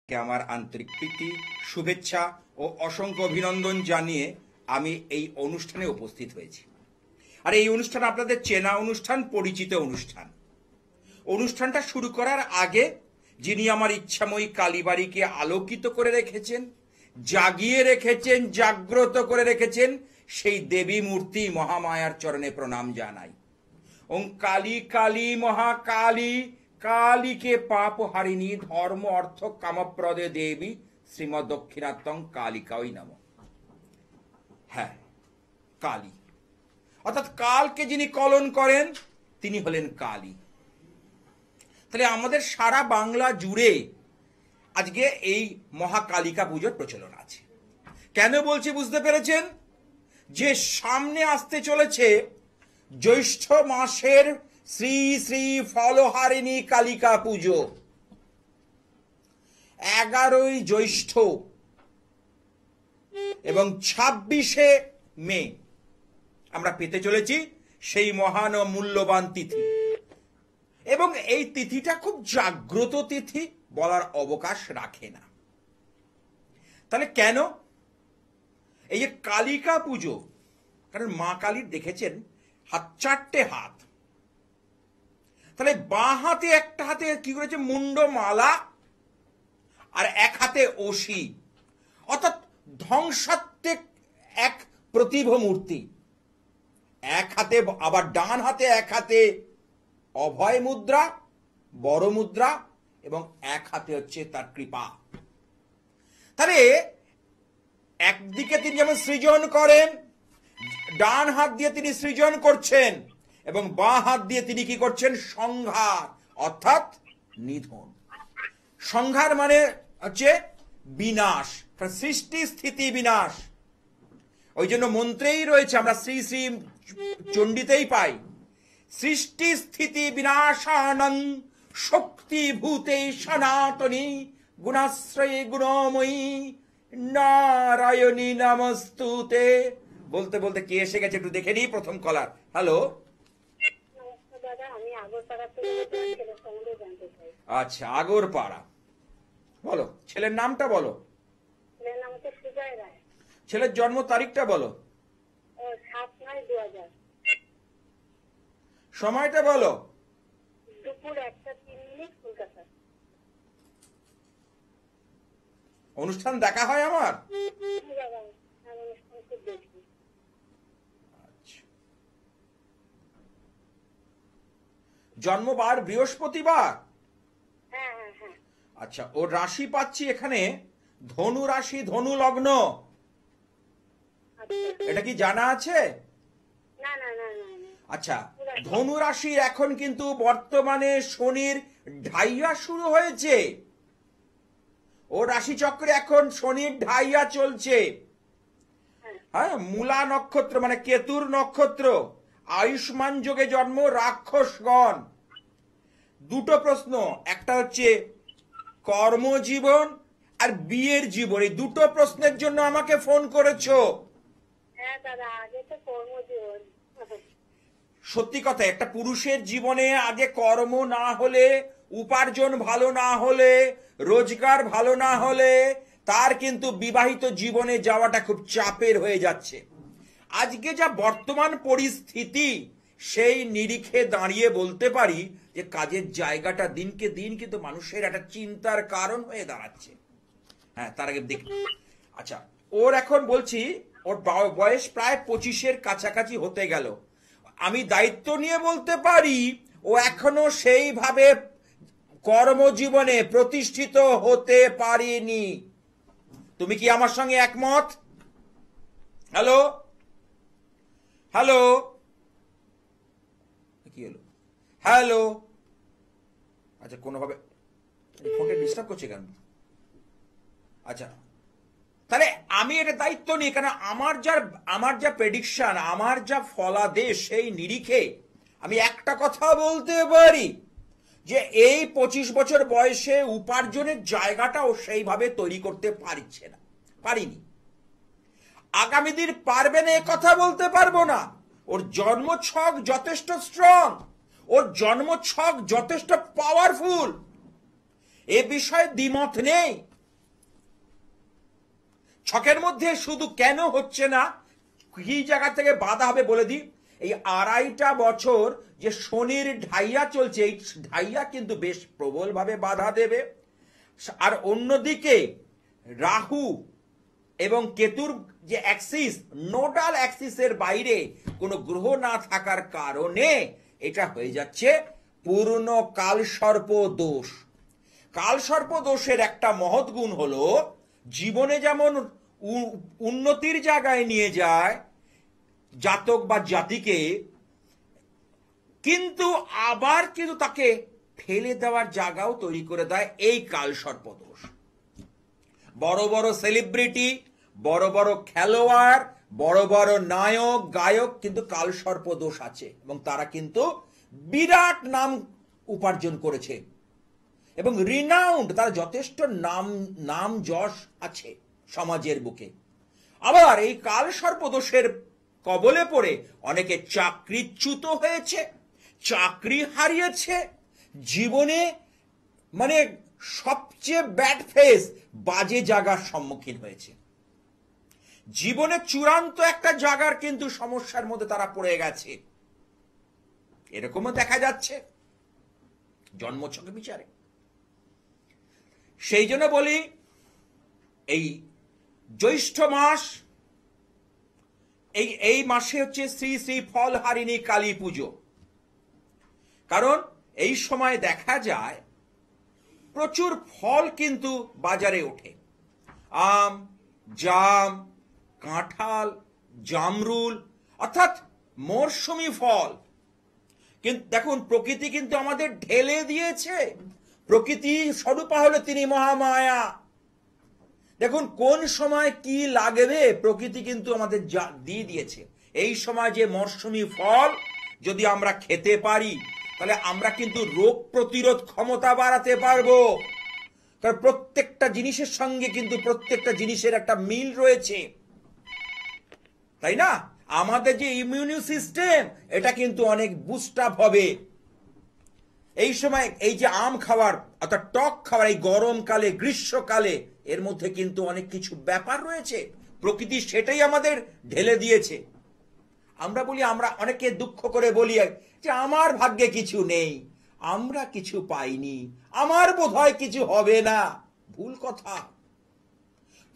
কে আমার আন্তরিক প্রীতি, শুভেচ্ছা ও অসংখ্য অভিনন্দন জানিয়ে আমি এই অনুষ্ঠানে উপস্থিত হয়েছি। আর এই অনুষ্ঠান আপনাদের চেনা অনুষ্ঠান, পরিচিত অনুষ্ঠান। অনুষ্ঠানটা শুরু করার আগে যিনি আমার ইচ্ছাময়ী কালীবাড়িকে আলোকিত করে রেখেছেন, জাগিয়ে রেখেছেন, জাগ্রত করে রেখেছেন, সেই দেবী মূর্তি মহামায়ার চরণে প্রণাম জানাই। ওং কালী কালী মহাকালী, কালীকে পাপ হারিণী, ধর্ম অর্থ কামপ্রদে দেবী, শ্রীমদ দক্ষিণাত্তং কালিকাই নম। হ্যাঁ, কালী অর্থাৎ কালকে যিনি কলন করেন তিনি হলেন কালী। তাহলে আমাদের সারা বাংলা জুড়ে আজকে এই মহাকালিকা পুজোর প্রচলন আছে। কেন বলছি বুঝতে পেরেছেন? যে সামনে আসতে চলেছে জ্যৈষ্ঠ মাসের শ্রী শ্রী ফলহারিণী কালিকা পুজো, 11ই জ্যৈষ্ঠ এবং 26শে মে আমরা পেতে চলেছি সেই মহান ও মূল্যবান তিথি। এবং এই তিথিটা খুব জাগ্রত তিথি, বলার অবকাশ রাখে না। তাহলে কেন এই যে কালিকা পুজো? কারণ মা কালীর দেখেছেন হাত, 4টে হাত। তাহলে বাঁ হাতে একটা হাতে কি করেছে? মুন্ডমালা, আর এক হাতে অসি, অর্থাৎ ধ্বংসাত্মক এক প্রতিভ মূর্তি। এক হাতে, আবার ডান হাতে এক হাতে অভয় মুদ্রা, বড় মুদ্রা, এবং এক হাতে হচ্ছে তার কৃপা। তাহলে একদিকে তিনি যেমন সৃজন করেন, ডান হাত দিয়ে তিনি সৃজন করছেন, এবং বাঁ হাত দিয়ে তিনি কি করছেন? সংহার, অর্থাৎ নিধন। সংহার মানে হচ্ছে বিনাশ, সৃষ্টি স্থিতি বিনাশ। ওই জন্য মন্ত্রেই রয়েছে, আমরা শ্রী শ্রী চণ্ডীতেই পাই, সৃষ্টি স্থিতি বিনাশানং শক্তিভূতে সনাতনী গুণাশ্রয়ে গুণময়ী নারায়ণী নমস্তুতে। বলতে বলতে কে এসে গেছে একটু দেখে নিই। প্রথম কলার। হ্যালো, আচ্ছা, আগরপাড়া। বলো, ছেলের নামটা বলো। ছেলের জন্ম তারিখটা বলো। সময়টা বলো। অনুষ্ঠান দেখা হয় আমার। জন্মবার বৃহস্পতিবার। আচ্ছা, ওর রাশি পাচ্ছি এখানে ধনু রাশি, ধনু লগ্ন। এটা কি জানা আছে? আচ্ছা, ধনু রাশির এখন কিন্তু বর্তমানে শনির ঢাইয়া শুরু হয়েছে। ও রাশি চক্রে এখন শনির ঢাইয়া চলছে। হ্যাঁ, মূলা নক্ষত্র মানে কেতুর নক্ষত্র, আয়ুষ্মান যোগে জন্ম, রাক্ষসগণ। দুটো প্রশ্ন, একটা হচ্ছে কর্মজীবন আর বিয়ের জীবন। এই দুটো প্রশ্নের জন্য আমাকে ফোন করেছো। সত্যি কথা, একটা পুরুষের জীবনে আগে কর্ম না হলে, উপার্জন ভালো না হলে, রোজগার ভালো না হলে তার কিন্তু বিবাহিত জীবনে যাওয়াটা খুব চাপের হয়ে যাচ্ছে। আজকে যা বর্তমান পরিস্থিতি, সেই নিরিখে দাঁড়িয়ে বলতে পারি যে কাজের জায়গাটা দিনকে দিন কিন্তু মানুষের একটা চিন্তার কারণ হয়ে দাঁড়াচ্ছে। হ্যাঁ, তার আগে দেখ। আচ্ছা, ওর এখন বলছি ওর বয়স প্রায় 25-এর কাছাকাছি হতে গেল। আমি দায়িত্ব নিয়ে বলতে পারি ও এখনো সেইভাবে কর্মজীবনে প্রতিষ্ঠিত হতে পারেনি। তুমি কি আমার সঙ্গে একমত? হ্যালো হ্যালো, কি হলো? হ্যালো। আচ্ছা, কোনোভাবে ফোনটা ডিস্টার্ব করছে কেন? আচ্ছা, তাহলে আমি এটা দায়িত্ব নিই, কারণ আমার যা প্রেডিকশন, আমার যা ফলাদেশ, সেই নিরিখে আমি একটা কথা বলতে পারি যে এই 25 বছর বয়সে উপার্জনের জায়গাটাও সেইভাবে তৈরি করতে পারিনি। আগামী দিন পারবে না, কথা বলতে পারবো না। ওর জন্মছক যথেষ্ট স্ট্রং, ওর জন্মছক যথেষ্ট পাওয়ারফুল, এ বিষয়ে দ্বিমত নেই। ছকের মধ্যে শুধু কেন হচ্ছে না, কি জায়গা থেকে বাধা হবে বলে দিই। এই 2.5টা বছর যে শনির ঢাইয়া চলছে, এই ঢাইয়া কিন্তু বেশ প্রবলভাবে বাধা দেবে। আর অন্যদিকে রাহু এবং কেতুর যে অ্যাক্সিস, নোডাল অ্যাক্সিসের বাইরে কোনো গ্রহ না থাকার কারণে এটা হয়ে যাচ্ছে পূর্ণ কালসর্প দোষ। কালসর্প দোষের একটা মহৎ গুণ হলো জীবনে যেমন উন্নতির জায়গায় নিয়ে যায় জাতক বা জাতিকে, কিন্তু আবার কিন্তু তাকে ফেলে দেওয়ার জায়গাও তৈরি করে দেয় এই কালসর্প দোষ। বড় বড় সেলিব্রিটি, বড় বড় খেলোয়াড়, বড় বড় নায়ক গায়ক কিন্তু কালসর্প দোষ আছে এবং তারা কিন্তু বিরাট নাম উপার্জন করেছে এবং রিনাউন্ড, তার যথেষ্ট নাম যশ আছে সমাজের বুকে। আবার এই কালসর্প দোষের কবলে পড়ে অনেকে চাকরিচ্যুত হয়েছে, চাকরি হারিয়েছে, জীবনে মানে সবচেয়ে ব্যাড ফেস, বাজে জায়গার সম্মুখীন হয়েছে। জীবনে চূড়ান্ত একটা জায়গার কিন্তু সমস্যার মধ্যে তারা পড়ে গেছে, এরকমও দেখা যাচ্ছে জন্মছক বিচারে। সেই জন্য বলি এই জ্যৈষ্ঠ মাস, এই মাসে হচ্ছে শ্রী শ্রী ফলহারিণী কালী পুজো। কারণ এই সময় দেখা যায় প্রচুর ফল কিন্তু বাজারে ওঠে, আম, জাম, কাঁঠাল, জামরুল, অর্থাৎ মরশুমি ফল। কিন্তু দেখুন প্রকৃতি কিন্তু আমাদের ঢেলে দিয়েছে, প্রকৃতি স্বরূপা হলো তিনি মহামায়া। দেখুন কোন সময় কি লাগবে প্রকৃতি কিন্তু আমাদের দিয়ে দিয়েছে। এই সময় যে মরশুমি ফল যদি আমরা খেতে পারি তাহলে আমরা কিন্তু রোগ প্রতিরোধ ক্ষমতা বাড়াতে পারবো। কারণ প্রত্যেকটা জিনিসের সঙ্গে কিন্তু প্রত্যেকটা জিনিসের একটা মিল রয়েছে, তাই না? আমাদের যে ইমিউনি সিস্টেম এটা কিন্তু অনেক বুস্ট আপ হবে এই সময়। এই যে আম খাওয়ার অর্থাৎ টক খাওয়ার এই গরমকালে, গ্রীষ্মকালে, এর মধ্যে কিন্তু অনেক কিছু ব্যাপার রয়েছে, প্রকৃতি সেটাই আমাদের ঢেলে দিয়েছে। আমরা বলি, আমরা অনেকে দুঃখ করে বলি যে আমার ভাগ্যে কিছু নেই, আমরা কিছু পাইনি, আমার বোধহয় কিছু হবে না। ভুল কথা।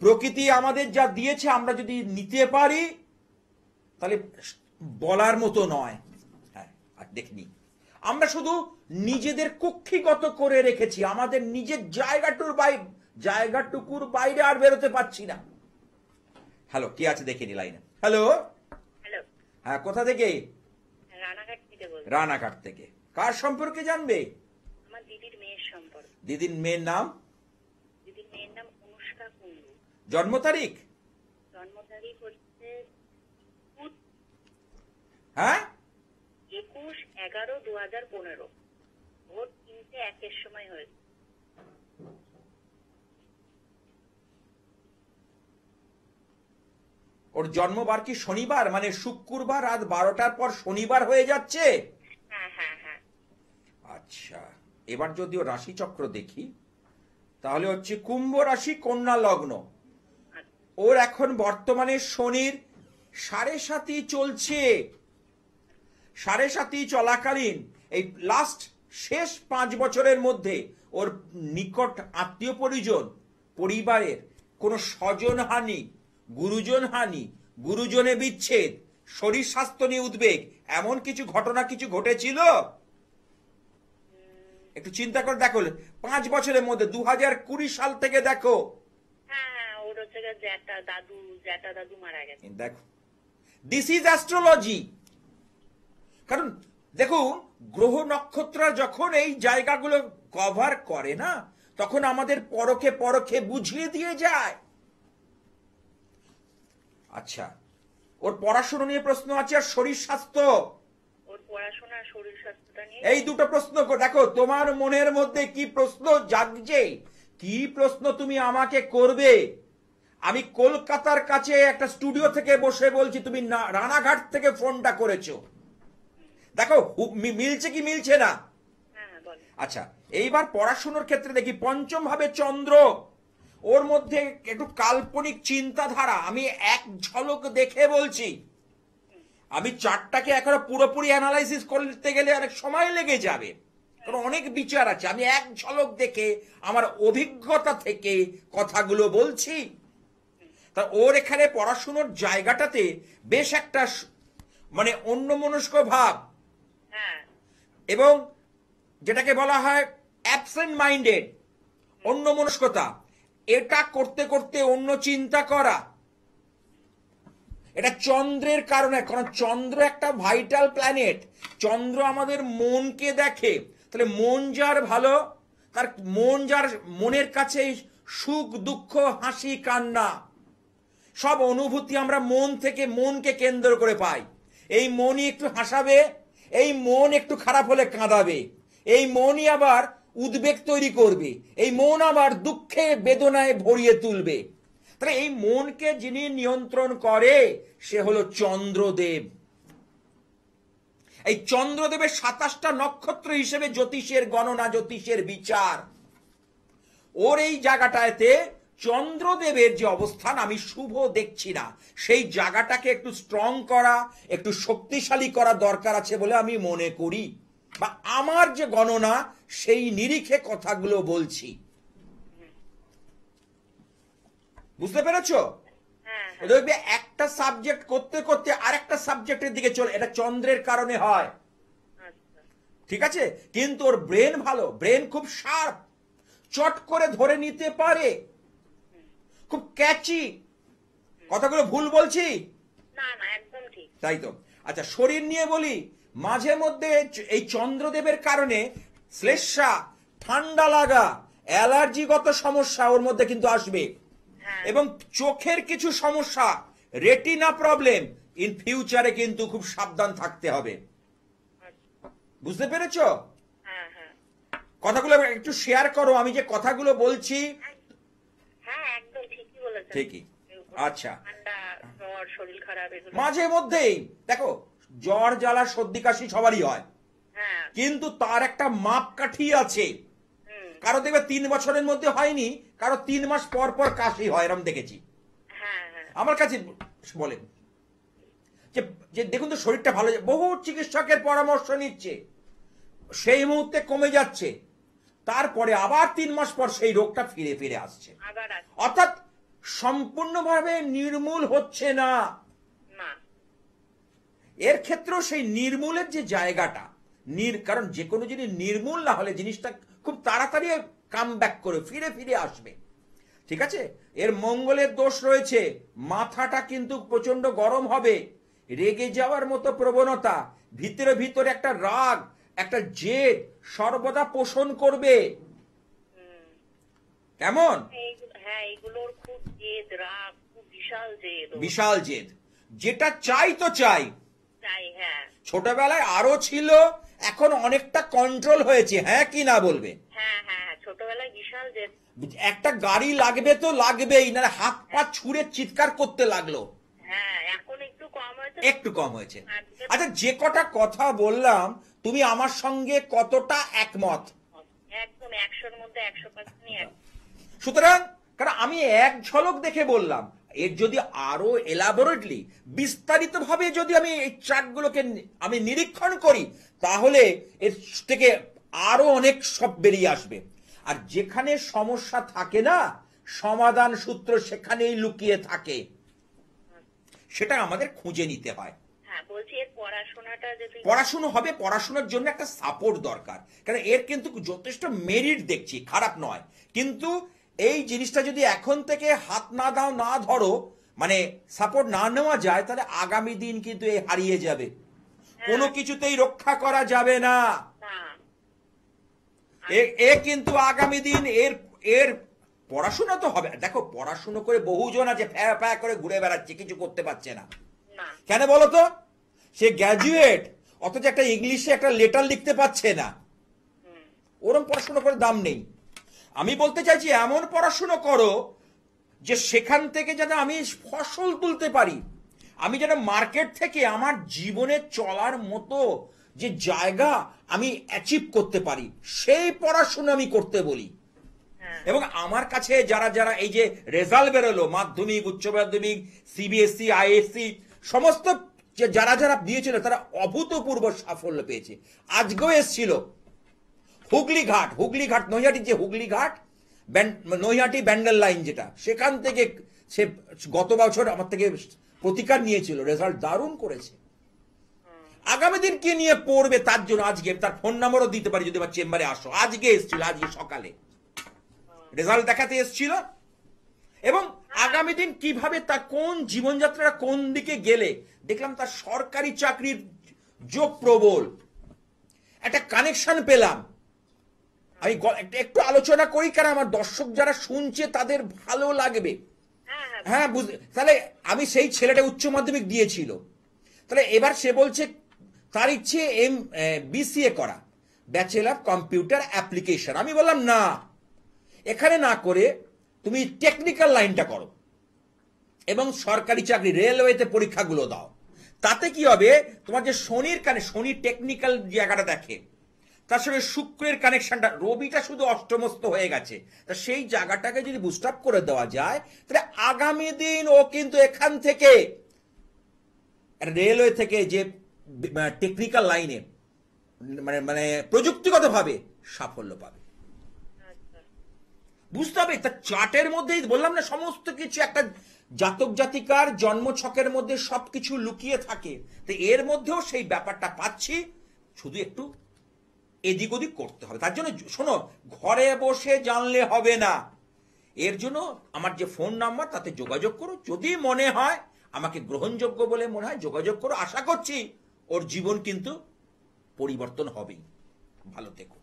প্রকৃতি আমাদের যা দিয়েছে আমরা যদি নিতে পারি তাহলে বলার মতো নয়। হ্যাঁ, আর দেখিনি আমরা শুধু নিজেদের কক্ষিগত করে রেখেছি, আমাদের নিজের জায়গাটুকুর বাইরে আর বেরোতে পারছি না। হ্যালো, কি আছে দেখিনি লাইনে? হ্যালো, হ্যাঁ, কোথা থেকে? রানাঘাট থেকে বলছি। রানাঘাট থেকে। কার সম্পর্কে জানবে? আমার দিদির মেয়ের সম্পর্কে। দিদির মেয়ের নাম? দিদির মেয়ের নাম অনুষ্কা কুন্ডু। জন্ম তারিখ? জন্ম তারিখ হচ্ছে হ্যাঁ 21/11/2015। ভোর 3:01 সময় হয়েছে। ওর জন্মবার কি শনিবার, মানে শুক্রবার রাত 12টার পর শনিবার হয়ে যাচ্ছে? হ্যাঁ হ্যাঁ হ্যাঁ। আচ্ছা, এবার যদি ও রাশিচক্র দেখি তাহলে হচ্ছে কুম্ভ রাশি, কন্যা লগ্ন। ওর এখন বর্তমানে শনির 7.5 চলছে। 7.5 চলাকালীন এই লাস্ট শেষ 5 বছরের মধ্যে ওর নিকট আত্মীয় পরিজন, পরিবারের কোনো স্বজন হানি, গুরুজন হানি, গুরুজনে বিচ্ছেদ, শরীর স্বাস্থ্য নিয়ে উদ্বেগ, এমন কিছু ঘটনা কিছু ঘটেছিল? একটু চিন্তা করে দেখো 5 বছরের মধ্যে 2020 সাল থেকে দেখো। হ্যাঁ হ্যাঁ, ওর হচ্ছে জ্যাঠা দাদু মারা গেছে। দেখো, দিস ইজ অ্যাস্ট্রোলজি। কারণ দেখুন গ্রহ নক্ষত্র যখন এই জায়গাগুলো কভার করে না, তখন আমাদের পরখে পরখে বুঝিয়ে দিয়ে যায়। আচ্ছা, ওর পড়াশোনা নিয়ে প্রশ্ন আছে আর শরীর স্বাস্থ্য। ওর পড়াশোনা আর শরীর স্বাস্থ্যটা নিয়ে এই দুটো প্রশ্ন দেখো তোমার মনের মধ্যে কি প্রশ্ন জাগছে, কি প্রশ্ন তুমি আমাকে করবে। আমি কলকাতার কাছে একটা স্টুডিও থেকে বসে বলছি, তুমি রানাঘাট থেকে ফোনটা করেছো। দেখো মিলছে কি মিলছে না? হ্যাঁ বল। আচ্ছা, এইবার পড়াশোনার ক্ষেত্রে দেখি পঞ্চম ভাবে চন্দ্র, ওর মধ্যে একটু কাল্পনিক চিন্তাধারা, আমি এক ঝলক দেখে বলছি। আমি চারটাকে এখনো পুরোপুরি অ্যানালাইসিস করতে গেলে অনেক সময় লেগে যাবে, কারণ অনেক বিচার আছে। আমি এক ঝলক দেখে আমার অভিজ্ঞতা থেকে কথাগুলো বলছি। তা ওর এখানে পড়াশুনোর জায়গাটাতে বেশ একটা মানে অন্যমনস্ক ভাব, হ্যাঁ এবং যেটাকে বলা হয় অ্যাবসেন্ট মাইন্ডেড, অন্যমনস্কতা, এটা করতে করতে অন্য চিন্তা করা, এটা চন্দ্রের কারণে। কারণ চন্দ্র একটা ভাইটাল প্ল্যানেট, চন্দ্র আমাদের মনকে দেখে। তাহলে মন যার ভালো, তার মন যার, মনের কাছে সুখ দুঃখ হাসি কান্না সব অনুভূতি আমরা মন থেকে, মনকে কেন্দ্র করে পাই। এই মনই একটু হাসাবে, এই মন একটু খারাপ হলে কাঁদাবে, এই মনই আবার উদ্বেগ তৈরি করবে, এই মন আবার দুঃখে বেদনায় ভরিয়ে তুলবে। তাহলে এই মনকে যিনি নিয়ন্ত্রণ করে সে হলো চন্দ্রদেব। এই চন্দ্রদেবের 27টা নক্ষত্র হিসেবে জ্যোতিষের গণনা, জ্যোতিষের বিচার। ওর এই জায়গাটাতে চন্দ্রদেবের যে অবস্থান আমি শুভ দেখছি না, সেই জায়গাটাকে একটু স্ট্রং করা, একটু শক্তিশালী করা দরকার আছে বলে আমি মনে করি, বা আমার যে গণনা সেই নিরিখে কথাগুলো বলছি। বুঝতে পেরেছো? হ্যাঁ দেখবে একটা সাবজেক্ট করতে করতে আরেকটা সাবজেক্টের দিকে চলে, এটা চন্দ্রের কারণে হয়। আচ্ছা ঠিক আছে, কিন্তু ওর ব্রেন ভালো, ব্রেন খুব শার্প, চট করে ধরে নিতে পারে, খুব ক্যাচি। কথাগুলো ভুল বলছি? না না একদম ঠিক। তাই তো। আচ্ছা, শরীর নিয়ে বলি, মাঝে মধ্যে এই চন্দ্রদেবের কারণে শ্লেষ্মা, ঠান্ডা লাগা, অ্যালার্জিগত সমস্যা ওর মধ্যে কিন্তু আসবে, হ্যাঁ এবং চোখের কিছু সমস্যা, রেটিনা প্রবলেম, ইন ফিউচারে কিন্তু খুব সাবধান থাকতে হবে। আচ্ছা, বুঝতে পেরেছো? হ্যাঁ হ্যাঁ কথাগুলো একটু শেয়ার করো, আমি যে কথাগুলো বলছি। হ্যাঁ একদম ঠিকই বলেছেন। ঠিকই। আচ্ছা, ঠান্ডা, জ্বর, শরীর খারাপ এগুলো। মাঝে মধ্যেই দেখো, জ্বর জ্বালা সর্দি কাশি সবারই হয়, হ্যাঁ কিন্তু তার একটা মাপকাঠি আছে। হুম কারো দেখবে 3 বছরের মধ্যে হয়নি, কারো 3 মাস পর পর কাশি হয়, এরকম দেখেছি। হ্যাঁ হ্যাঁ আমার কাছে বলেন যে যে দেখুন তো শরীরটা ভালো, বহু চিকিৎসকের পরামর্শ নিচ্ছে, সেই মুহূর্তে কমে যাচ্ছে, তারপরে আবার 3 মাস পর সেই রোগটা ফিরে ফিরে আসছে। আবার আছে অর্থাৎ সম্পূর্ণভাবে নির্মূল হচ্ছে না। না। এর ক্ষেত্রেও সেই নির্মূলের যে জায়গাটা, কারণ যে কোনো জিনিস নির্মূল না হলে জিনিসটা খুব তাড়াতাড়ি কাম ব্যাক করে ফিরে ফিরে আসবে। ঠিক আছে, এর মঙ্গলের দোষ রয়েছে, মাথাটা কিন্তু প্রচন্ড গরম হবে, রেগে যাওয়ার মতো প্রবণতা, ভিতরে ভিতরে একটা রাগ, একটা জেদ সর্বদা পোষণ করবে। কেমন? হ্যাঁ এগুলোর খুব জেদ, রাগ, খুব বিশাল জেদ ওর। বিশাল জেদ, যেটা চাই তো চাই। তাই হ্যাঁ ছোটবেলায় আরো ছিল, এখন অনেকটা কন্ট্রোল হয়েছে, হ্যাঁ কি না বলবে? হ্যাঁ হ্যাঁ ছোটবেলায় বিশাল জেদ। একটা গাড়ি লাগবে তো লাগবেই, না হাত পা ছুঁড়ে চিৎকার করতে লাগলো। হ্যাঁ এখন একটু কম হয়েছে। একটু কম হয়েছে। আচ্ছা, যে কটা কথা বললাম তুমি আমার সঙ্গে কতটা একমত? একদম 100-র মধ্যে 100% এক। সুতরাং, কারণ আমি এক ঝলক দেখে বললাম, এর যদি আরো এলাবোরেটলি বিস্তারিত ভাবে যদি আমি এই চার্টগুলোকে আমি নিরীক্ষণ করি, তাহলে এর থেকে আরো অনেক সব বেরিয়ে আসবে। আর যেখানে সমস্যা থাকে না, সমাধান সূত্র সেখানেই লুকিয়ে থাকে, সেটা আমাদের খুঁজে নিতে হয়। হ্যাঁ বলছি এর পড়াশোনাটা যদি পড়াশুনো হবে, পড়াশোনার জন্য একটা সাপোর্ট দরকার, কারণ এর কিন্তু যথেষ্ট মেরিট দেখছি, খারাপ নয়, কিন্তু এই জিনিসটা যদি এখন থেকে হাত না দাও, না ধরো, মানে সাপোর্ট না নেওয়া যায়, তাহলে আগামী দিন কিন্তু এ হারিয়ে যাবে, কোনো কিছুতেই রক্ষা করা যাবে না। না এ কিন্তু আগামী দিন এর এর পড়াশোনা তো হবে। দেখো, পড়াশুনো করে বহুজন আছে ফ্যা ফ্যা করে ঘুরে বেড়াচ্ছে, কিছু করতে পারছে না। না কেন বলো তো? সে গ্র্যাজুয়েট, অথচ একটা ইংলিশে একটা লেটার লিখতে পারছে না। ওরম পড়াশোনা করে দাম নেই। আমি বলতে চাইছি, এমন পড়াশোনা করো যে সেখান থেকে যেন আমি ফসল তুলতে পারি, আমি যেন মার্কেট থেকে আমার জীবনে চলার মতো যে জায়গা আমি অ্যাচিভ করতে পারি, সেই পড়াশোনা আমি করতে বলি। এবং আমার কাছে যারা যারা এই যে রেজাল্ট বেরোলো মাধ্যমিক উচ্চ মাধ্যমিক সিবিএসসি আইএসসি সমস্ত যারা যারা দিয়েছিল তারা অভূতপূর্ব সাফল্য পেয়েছে। আজকেও এসেছিল হুগলিঘাট নৈহাটির যে হুগলিঘাট নৈহাটি ব্যান্ডেল লাইন যেটা, সেখান থেকে সে গত বছর আমার থেকে প্রতিকার নিয়েছিল, রেজাল্ট দারুণ করেছে। আগামী দিন কি নিয়ে পড়বে তার জন্য আজকে তার ফোন নাম্বারও দিতে পারি যদি আমার চেম্বারে আসো। আজকে এসেছিল, আজকে সকালে রেজাল্ট দেখাতে এসেছিল। এবং আগামী দিন কিভাবে তার কোন জীবনযাত্রা কোন দিকে গেলে দেখলাম তার সরকারি চাকরির যোগ প্রবল, একটা কানেকশন পেলাম। আমি একটু আলোচনা করি কারণ আমার দর্শক যারা শুনছে তাদের ভালো লাগবে। হ্যাঁ তাহলে আমি সেই ছেলেটা উচ্চ মাধ্যমিক দিয়েছিল, তাহলে এবার সে বলছে তার ইচ্ছে বিসিএ করা, ব্যাচেলর কম্পিউটার অ্যাপ্লিকেশন। আমি বললাম না, এখানে না করে তুমি টেকনিক্যাল লাইনটা করো এবং সরকারি চাকরি রেলওয়েতে পরীক্ষাগুলো দাও। তাতে কি হবে, তোমার যে শনি টেকনিক্যাল জায়গাটা দেখে, তার সঙ্গে শুক্রের কানেকশনটা, রবিটা শুধু অষ্টমস্ত হয়ে গেছে, তা সেই জায়গাটাকে যদি বুস্ট আপ করে দেওয়া যায় তাহলে আগামী দিন ও কিন্তু এখান থেকে রেলওয়ে থেকে যে টেকনিক্যাল লাইনে মানে মানে প্রযুক্তিগতভাবে সাফল্য পাবে। বুঝতে হবে তার চার্টের মধ্যেই বললাম না, সমস্ত কিছু একটা জাতক জাতিকার জন্ম ছকের মধ্যে সবকিছু লুকিয়ে থাকে। তো এর মধ্যেও সেই ব্যাপারটা পাচ্ছি, শুধু একটু এদিক ওদিক করতে হবে। তার জন্য শোনো, ঘরে বসে জানলে হবে না, এর জন্য আমার যে ফোন নাম্বার তাতে যোগাযোগ করো। যদি মনে হয় আমাকে গ্রহণযোগ্য বলে মনে হয় যোগাযোগ করো। আশা করছি ওর জীবন কিন্তু পরিবর্তন হবেই। ভালো থেকো।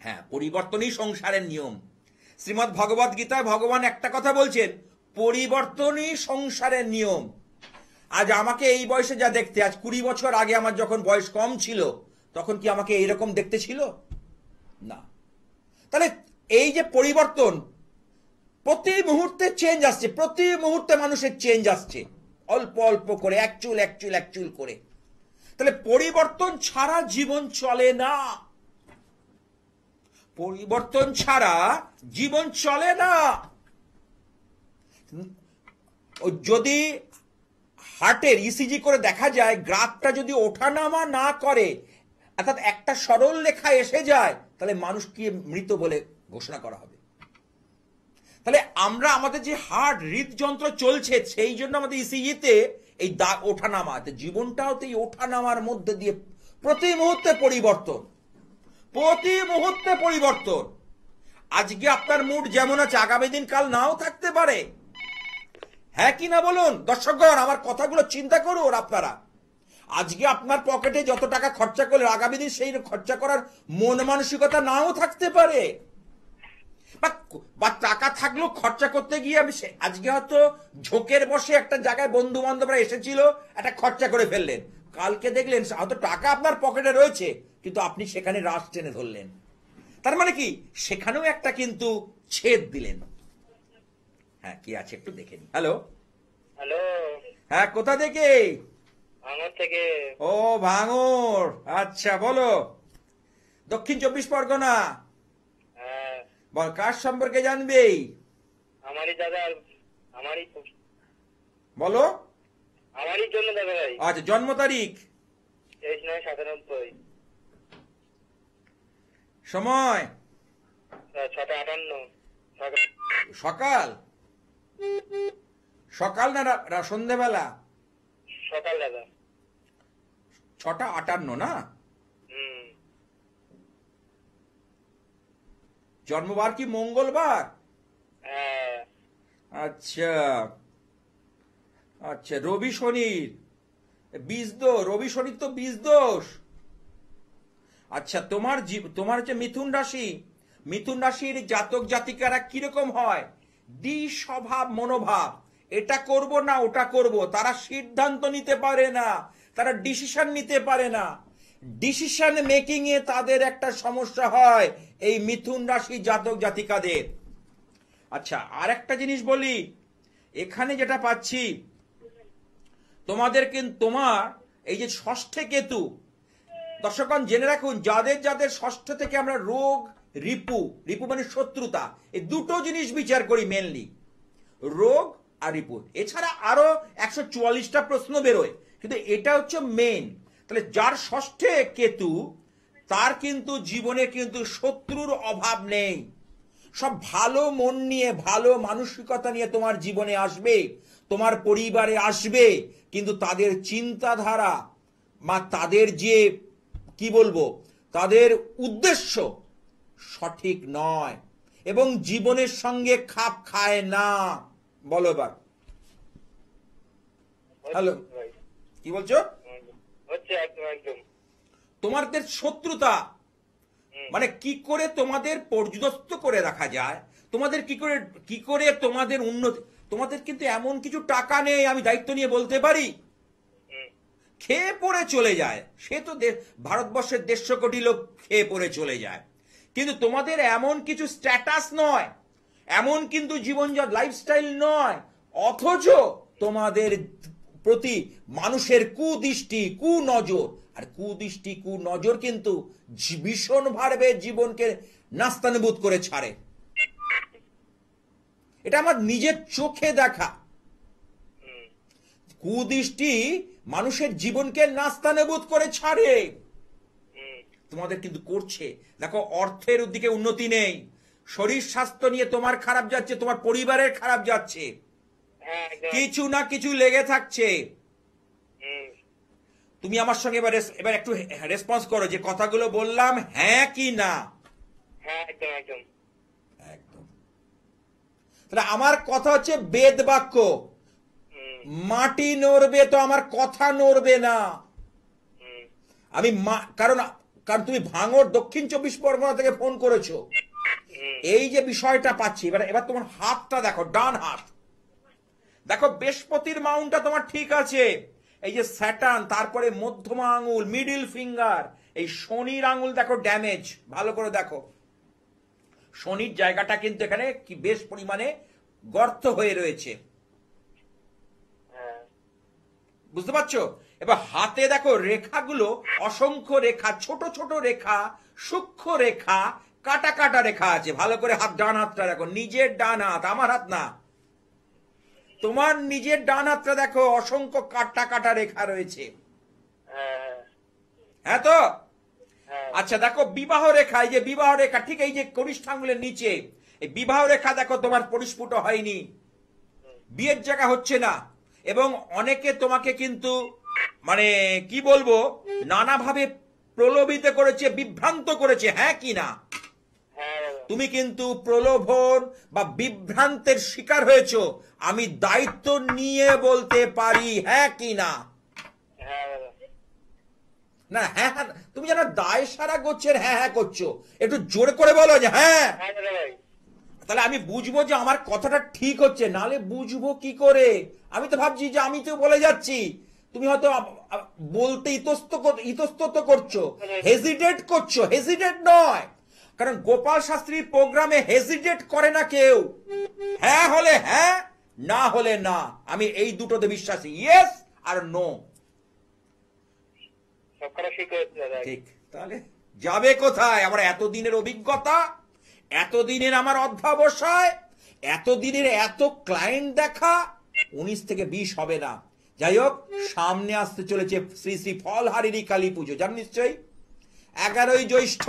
হ্যাঁ, পরিবর্তনই সংসারের নিয়ম। শ্রীমদ্ ভগবদ গীতায় ভগবান একটা কথা বলছেন, পরিবর্তনই সংসারের নিয়ম। আজ আমাকে এই বয়সে যা দেখতে, আজ 20 বছর আগে আমার যখন বয়স কম ছিল তখন কি আমাকে এইরকম দেখতে ছিল? না। তাহলে এই যে পরিবর্তন, প্রতি মুহূর্তে চেঞ্জ আসছে, প্রতি মুহূর্তে মানুষের চেঞ্জ আসছে, অল্প অল্প করে, এক চুল করে। তাহলে পরিবর্তন ছাড়া জীবন চলে না, পরিবর্তন ছাড়া জীবন চলে না। যদি হার্টের ইসিজি করে দেখা যায় গ্রাফটা যদি ওঠানামা না করে, অর্থাৎ একটা সরল রেখা এসে যায়, তাহলে মানুষকে মৃত বলে ঘোষণা করা হবে। তাহলে আমরা আমাদের যে হার্ট হৃদযন্ত্র চলছে, সেই জন্য আমাদের ইসিজিতে এই ওঠানামা, জীবনটাও তো এই ওঠানামার মধ্যে দিয়ে প্রতি মুহূর্তে পরিবর্তন, প্রতি মুহূর্তে পরিবর্তন। আজকে আপনার মুড যেমন আছে আগামী দিন কাল নাও থাকতে পারে। হ্যাঁ কি না বলুন দর্শকগণ, আমার কথাগুলো চিন্তা করুন আপনারা। আজকে আপনার পকেটে যত টাকা খরচা করলে আগামী দিন সেই খরচা করার মন মানসিকতা নাও থাকতে পারে, বা টাকা থাকলেও খরচা করতে গিয়ে আমি আজকে হয়তো ঝোঁকের বসে একটা জায়গায় বন্ধু বান্ধবরা এসেছিল, একটা খরচা করে ফেললেন, কালকে দেখলেন হয়তো টাকা আপনার পকেটে রয়েছে কিন্তু আপনি সেখানে রাশ টেনে ধরলেন। তার মানে কি, সেখানেও একটা কিন্তু ছেদ দিলেন। হ্যাঁ, কি আছে একটু দেখে নি। হ্যালো হ্যালো, হ্যাঁ, কোথা থেকে? ভাঙর থেকে। ও ভাঙর, আচ্ছা বলো। দক্ষিণ 24 পরগনা। হ্যাঁ, বল, কার সম্পর্কে জানবে? আমারই দাদা, আমারই বলো। আমারই জন্য দাদা ভাই। আচ্ছা, জন্ম তারিখ? 23/9/97। সময়? 6:58। সকাল? সকাল না সন্ধ্যেবেলা? সকাল দাদা। 6:58 না? জন্মবার কি মঙ্গলবার? হ্যাঁ। আচ্ছা আচ্ছা, রবি শনির রবি শনির তো বীজ দোষ। আচ্ছা, তোমার হচ্ছে মিথুন রাশি। মিথুন রাশির জাতক জাতিকারা কিরকম হয়? স্বভাব মনোভাব, এটা করব না ওটা করব, তারা সিদ্ধান্ত নিতে পারে না, তারা ডিসিশন নিতে পারে না। ডিসিশন মেকিং এ তাদের একটা সমস্যা হয় এই মিথুন রাশি জাতক জাতিকাদের। আচ্ছা, আর একটা জিনিস বলি, এখানে যেটা পাচ্ছি তোমাদের কিন্তু তোমার এই যে ষষ্ঠে কেতু, দর্শকগণ জেনে রাখুন, যাদের যাদের ষষ্ঠ থেকে আমরা রোগ রিপু, রিপু মানে শত্রুতা, এই দুটো জিনিস বিচার করি মেনলি, রোগ আর রিপু। এছাড়া আরো 144টা প্রশ্ন বেরোয়, কিন্তু এটা হচ্ছে মেন। তাহলে যার ষষ্ঠে কেতু, তার কিন্তু জীবনে কিন্তু শত্রুর অভাব নেই। সব ভালো মন নিয়ে, ভালো মানসিকতা নিয়ে তোমার জীবনে আসবে, তোমার পরিবারে আসবে, কিন্তু তাদের চিন্তাধারা বা তাদের যে কি বলবো, তাদের উদ্দেশ্য সঠিক নয় এবং জীবনের সঙ্গে খাপ খায় না। বলো এবার। হ্যালো, ভাই কি বলছো? হচ্ছে একদম একদম। তোমাদের শত্রুতা মানে কি করে তোমাদের পর্যদস্ত করে রাখা যায়, তোমাদের কি করে তোমাদের উন্নতি। তোমাদের কিন্তু এমন কিছু টাকা নেই, আমি দায়িত্ব নিয়ে বলতে পারি, খেয়ে পড়ে চলে যায়। সে তো ভারতবর্ষের 150 কোটি লোক খেয়ে পড়ে চলে যায়, কিন্তু তোমাদের এমন কিছু স্ট্যাটাস নয়, এমন কিন্তু জীবনযাত্রা লাইফস্টাইল নয়, অথচ তোমাদের প্রতি মানুষের কুদৃষ্টি, কুনজর। আর কুদৃষ্টি, কুনজর কিন্তু ভীষণভাবে জীবনকে নাস্তানাবুদ করে ছাড়ে। এটা আমার নিজের চোখে দেখা। কুদৃষ্টি মানুষের জীবনকে নাস্তানাবুদ করে ছাড়ে। তোমাদের কিন্তু করছে। দেখো, অর্থের দিকে উন্নতি নেই, শরীর স্বাস্থ্য নিয়ে তোমার খারাপ যাচ্ছে, তোমার পরিবারের খারাপ যাচ্ছে, হ্যাঁ একদম। কিছু না কিছু লেগে থাকছে। তুমি আমার সঙ্গে এবার একটু রেসপন্স করো যে কথাগুলো বললাম, হ্যাঁ কি না? হ্যাঁ একদম একদম। একদম। তাহলে আমার কথা হচ্ছে বেদ বাক্য, মাটি নড়বে তো আমার কথা নড়বে না। আমি কারণ কারণ তুমি ভাঙড় দক্ষিণ 24 পরগনা থেকে ফোন করেছো, এই যে বিষয়টা পাচ্ছি। এবার তোমার হাতটা দেখো, ডান হাত দেখো, বৃহস্পতির মাউন্টটা তোমার ঠিক আছে, এই যে স্যাটার্ন, তারপরে মধ্যমা আঙুল, মিডিল ফিঙ্গার, এই শনির আঙুল দেখো ড্যামেজ, ভালো করে দেখো। শনির জায়গাটা কিন্তু এখানে কি বেশ পরিমাণে গর্ত হয়ে রয়েছে, বুঝতে পারছো? এবার হাতে দেখো রেখাগুলো, অসংখ্য রেখা, ছোট ছোট রেখা, সূক্ষ্ম রেখা, কাটা কাটা রেখা আছে। ভালো করে হাত, ডান হাতটা দেখো, নিজের ডান হাত, আমার হাত না, তোমার নিজের ডান হাতটা দেখো, অসংখ্য কাটা কাটা রেখা রয়েছে। হ্যাঁ তো? আচ্ছা দেখো, বিবাহ রেখা, এই যে বিবাহ রেখা ঠিক এই যে কনিষ্ঠ আঙুলের নিচে, এই বিবাহ রেখা দেখো তোমার পরিস্ফুট হয়নি, বিয়ের জায়গা হচ্ছে না। এবং অনেকে তোমাকে কিন্তু মানে কি বলবো, নানাভাবে প্রলোভিত করেছে, বিভ্রান্ত করেছে, হ্যাঁ কি না? তুমি কিন্তু প্রলোভন বা বিভ্রান্তের শিকার হয়েছো, আমি দায়িত্ব নিয়ে বলতে পারি, হ্যাঁ কি না? না হ্যাঁ হ্যাঁ, তুমি যেন দায় সারা গোচ্ছের হ্যাঁ হ্যাঁ করছো, একটু জোরে করে বলো যে হ্যাঁ, তাহলে আমি বুঝবো যে আমার কথাটা ঠিক হচ্ছে, নালে বুঝবো কি করে? আমি তো ভাবছি যে আমি তো বলে যাচ্ছি, তুমি হয়তো বলতে ইতস্তত করছো, হেজিটেট করছো। হেজিটেট নয়, কারণ গোপাল শাস্ত্রীর প্রোগ্রামে হেজিটেট করে না কেউ, হ্যাঁ হলে হ্যাঁ, না হলে না। আমি এই দুটোতে বিশ্বাসী, ইয়েস আর নো। ঠিক, তাহলে যাবে কোথায়? আমার এতদিনের অভিজ্ঞতা, এতদিনের আমার অধ্যাবসায়, এতদিনের এত ক্লায়েন্ট দেখা, 19 থেকে 20 হবে না। যাই হোক, সামনে আসতে চলেছে শ্রী শ্রী ফলহারিণী কালী পুজো, জান নিশ্চয়ই, 11ই জ্যৈষ্ঠ।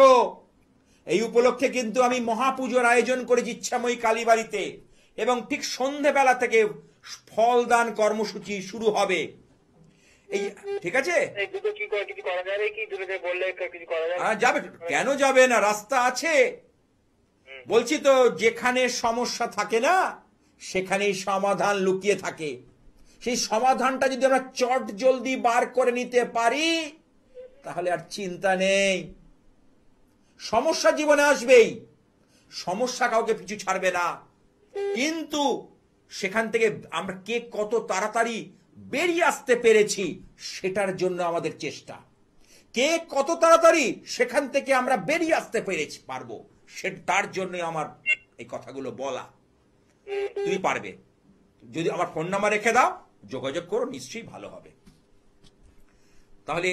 এই উপলক্ষে কিন্তু আমি মহাপুজোর আয়োজন করেছি ইচ্ছাময়ী কালীবাড়িতে, এবং ঠিক সন্ধেবেলা থেকে ফলদান কর্মসূচি শুরু হবে। এই ঠিক আছে, যাবে, কেন যাবে না, রাস্তা আছে। বলছি তো, যেখানে সমস্যা থাকে না সেখানেই সমাধান লুকিয়ে থাকে। সেই সমাধানটা যদি আমরা চট জলদি বার করে নিতে পারি, তাহলে আর চিন্তা নেই। সমস্যা জীবনে আসবেই, সমস্যা কাউকে পিছু ছাড়বে না, কিন্তু সেখান থেকে আমরা কে কত তাড়াতাড়ি বেরিয়ে আসতে পেরেছি সেটার জন্য আমাদের চেষ্টা। কে কত তাড়াতাড়ি সেখান থেকে আমরা বেরিয়ে আসতে পারবো, তার জন্য আমার এই কথাগুলো বলা। তুমি পারবে, যদি আমার ফোন নাম্বার রেখে দাও, যোগাযোগ করো, নিশ্চয়ই ভালো হবে। তাহলে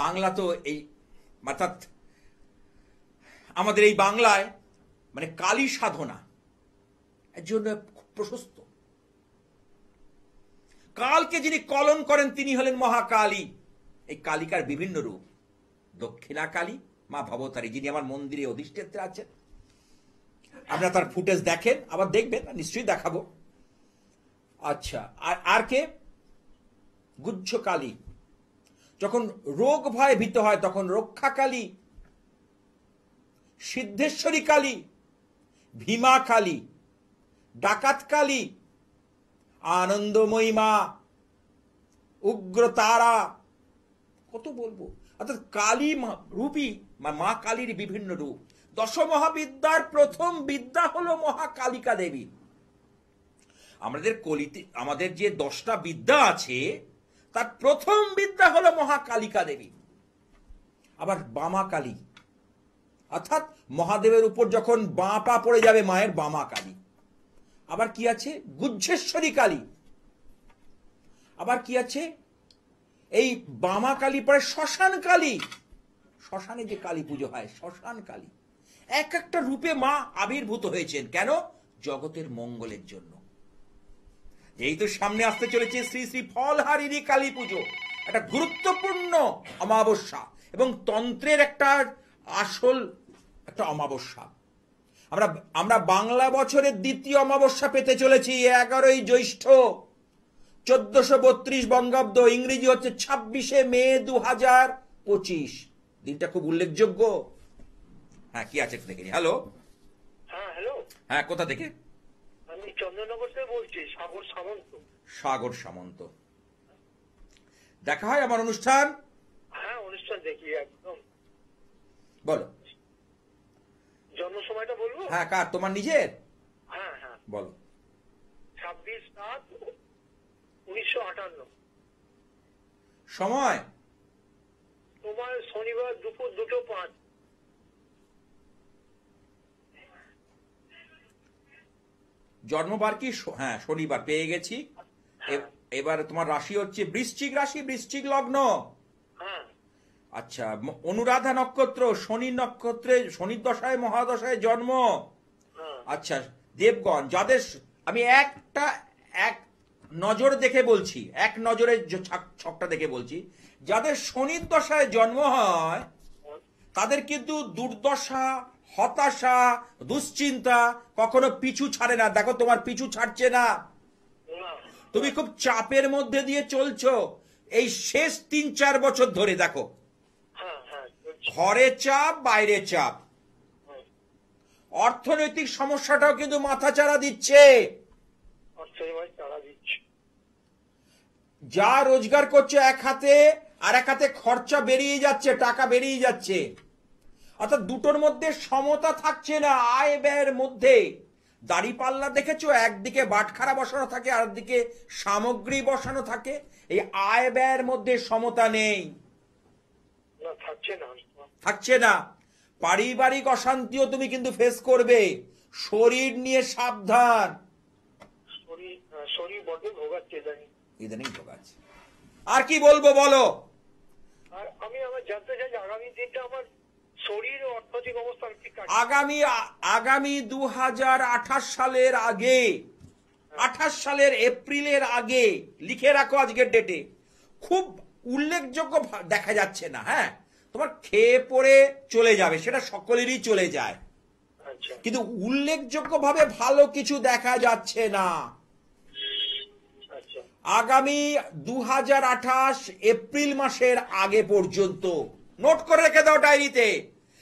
বাংলা তো এই, অর্থাৎ আমাদের এই বাংলায় মানে কালী সাধনা এর জন্য খুব প্রশস্ত। কালকে যিনি কলন করেন তিনি হলেন মহাকালী। এই কালিকার বিভিন্ন রূপ। দক্ষিণা কালী মা ভবতারী, যিনি আমার মন্দিরে অধিষ্ঠাত্রী আছেন। আপনারা তার ফুটেজ দেখেন, আবার দেখবেন, নিশ্চয়ই দেখাবো। আচ্ছা, আর কে? গুহ্য কালী, যখন রোগ ভয় ভীত হয় তখন রক্ষা কালী, সিদ্ধেশ্বরী কালী, ভীমা কালী, ডাকাত কালী, আনন্দময়ী মা, উগ্র তারা, কত বলবো। অর্থাৎ কালী রূপী মা কালীর বিভিন্ন রূপ। দশ মহাবিদ্যার প্রথম বিদ্যা হলো মহাকালিকা দেবী। আমাদের যে 10টা বিদ্যা আছে তার প্রথম বিদ্যা হলো মহাকালিকা দেবী। আবার বামা কালী, অর্থাৎ মহাদেবের উপর যখন বাঁ পা পড়ে যাবে মায়ের, বামা কালী। আবার কি আছে? গুহ্যেশ্বরী কালী। আবার কি আছে? এই বামা কালী পরে শ্মশান কালী, শ্মশানে যে কালী পুজো হয়, শ্মশান কালী। এক একটা রূপে মা আবির্ভূত হয়েছেন। কেন? জগতের মঙ্গলের জন্য। এই তো সামনে আসতে চলেছে শ্রী শ্রী ফলহারিণী কালী পুজো, একটা গুরুত্বপূর্ণ অমাবস্যা এবং তন্ত্রের একটা আসল একটা অমাবস্যা। আমরা বাংলা বছরের দ্বিতীয় অমাবস্যা পেতে চলেছি 11ই জ্যৈষ্ঠ 1432 বঙ্গাব্দ। ইংরেজি হচ্ছে 26শে মে 2025। দিনটা খুব উল্লেখযোগ্য। হ্যাঁ, কি আছে দেখে নি। হ্যালো। হ্যাঁ, হ্যালো। হ্যাঁ, কোথা থেকে? আমি চন্দ্রনগর থেকে বলছি, সাগর সামন্ত। সাগর সামন্ত। দেখা হয় আমার অনুষ্ঠান? হ্যাঁ, অনুষ্ঠান দেখি একদম। বলো। জন্ম সময়টা বলবো? হ্যাঁ, কার? তোমার নিজের? হ্যাঁ হ্যাঁ, বলো। 26/7/1958। সময়? তোমার শনিবার দুপুর 2:05। জন্মবার কি? হ্যাঁ, শনিবার পেয়ে গেছি। এবার তোমার রাশি হচ্ছে বৃশ্চিক রাশি, বৃশ্চিক লগ্ন। হ্যাঁ। আচ্ছা, অনুরাধা নক্ষত্র, শনি নক্ষত্রে, শনির দশায় মহাদশায় জন্ম। আচ্ছা, দেবগণ যাদের, আমি এক নজর দেখে বলছি, এক নজরে ছকটা দেখে বলছি, যাদের শনির দশায় জন্ম হয় তাদের কিন্তু দুর্দশা, হতাশা, দুশ্চিন্তা কখনো পিছু ছাড়ে না। দেখো, তোমার পিছু ছাড়ছে না। তুমি খুব চাপের মধ্যে দিয়ে চলছো এই শেষ 3-4 বছর ধরে। দেখো, ঘরে চাপ, বাইরে চাপ, অর্থনৈতিক সমস্যাটাও কিন্তু মাথাচাড়া দিচ্ছে। যা রোজগার করছে এক হাতে, আর এক হাতে খরচা বেরিয়ে যাচ্ছে, টাকা বেরিয়ে যাচ্ছে। অর্থাৎ দুটোর মধ্যে সমতা থাকছে না। আয় ব্যয়ের মধ্যে দাড়িপাল্লা দেখেছো, একদিকে বাটখারা বসানো থাকে আর একদিকে সামগ্রী বসানো থাকে। এই আয় ব্যয়ের মধ্যে সমতা নেই, থাকছে না। পারিবারিক অশান্তিও তুমি কিন্তু ফেস করবে। শরীর নিয়ে সাবধান। শরীর বড্ড ভোগাচ্ছে ইদানিং ভোগাচ্ছে। আর কি বলবো বলো? আর আমি আমার জানতে চাই আগামী দিনটা আমার শরীর ও অর্থনৈতিক অবস্থা কি কাটবে? আগামী 2028 সালের আগে, 28 সালের এপ্রিলের আগে লিখে রাখো আজকের ডেটে। খুব উল্লেখযোগ্য দেখা যাচ্ছে না। হ্যাঁ, তোমার খেয়ে পড়ে চলে যাবে, সেটা সকলেরই চলে যায়, কিন্তু উল্লেখযোগ্যভাবে ভালো কিছু দেখা যাচ্ছে না। আগামী 2028 এপ্রিল মাসের আগে পর্যন্ত নোট করে রেখে দাও ডায়েরিতে।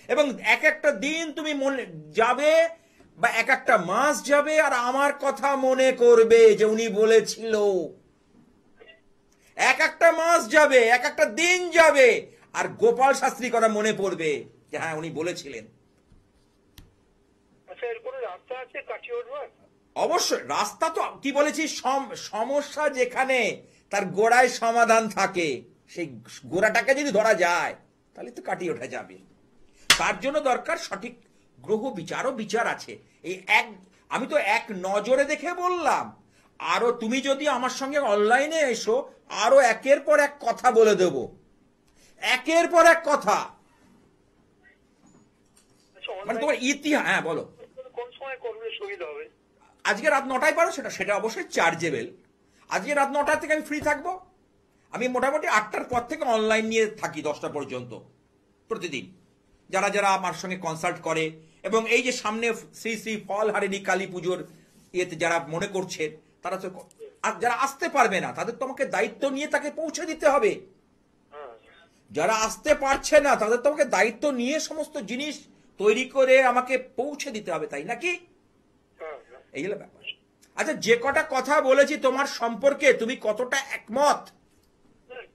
এবং এক একটা দিন তুমি মনে যাবে বা এক একটা মাস যাবে আর আমার কথা মনে করবে যে উনি বলেছিল। এক একটা মাস যাবে, এক একটা দিন যাবে আর গোপাল শাস্ত্রী কথা মনে পড়বে যে হ্যাঁ উনি বলেছিলেন। আচ্ছা, এর কোনো রাস্তা আছে কাটিয়ে উঠবার? অবশ্যই রাস্তা তো, কি বলেছি, সমস্যা যেখানে তার গোড়ায় সমাধান থাকে, সেই গোড়াটাকে যদি ধরা যায় তাহলে তো কাটিয়ে ওঠা যাবে। তার জন্য দরকার সঠিক গ্রহ বিচারও বিচার আছে। আমি তো এক নজরে দেখে বললাম। আরো তুমি যদি আমার সঙ্গে অনলাইনে এসো, আরো একের পর এক কথা বলে দেব, একের পর এক কথা। মানে তোমার ইতিহাস, হ্যাঁ বলো। কোন সময় করলে সুবিধা হবে? আজকে রাত 9টায় পারো, সেটা অবশ্যই চার্জেবল। আজকে রাত 9টা থেকে আমি ফ্রি থাকবো। আমি মোটামুটি 8টার পর থেকে অনলাইন নিয়ে থাকি 10টা পর্যন্ত প্রতিদিন। যারা যারা আমার সঙ্গে কনসাল্ট করে, এবং এই যে সামনে শ্রী শ্রী ফলহারিণী কালী পুজোর ইয়েতে যারা মনে করছে, তারা তো আর যারা আসতে পারবে না তাদের তোমাকে দায়িত্ব নিয়ে তাকে পৌঁছে দিতে হবে। হ্যাঁ যারা আসতে পারছে না তাদের তোমাকে দায়িত্ব নিয়ে সমস্ত জিনিস তৈরি করে আমাকে পৌঁছে দিতে হবে, তাই নাকি? হ্যাঁ। এই হলো ব্যাপার। আচ্ছা, যে কটা কথা বলেছি তোমার সম্পর্কে তুমি কতটা একমত?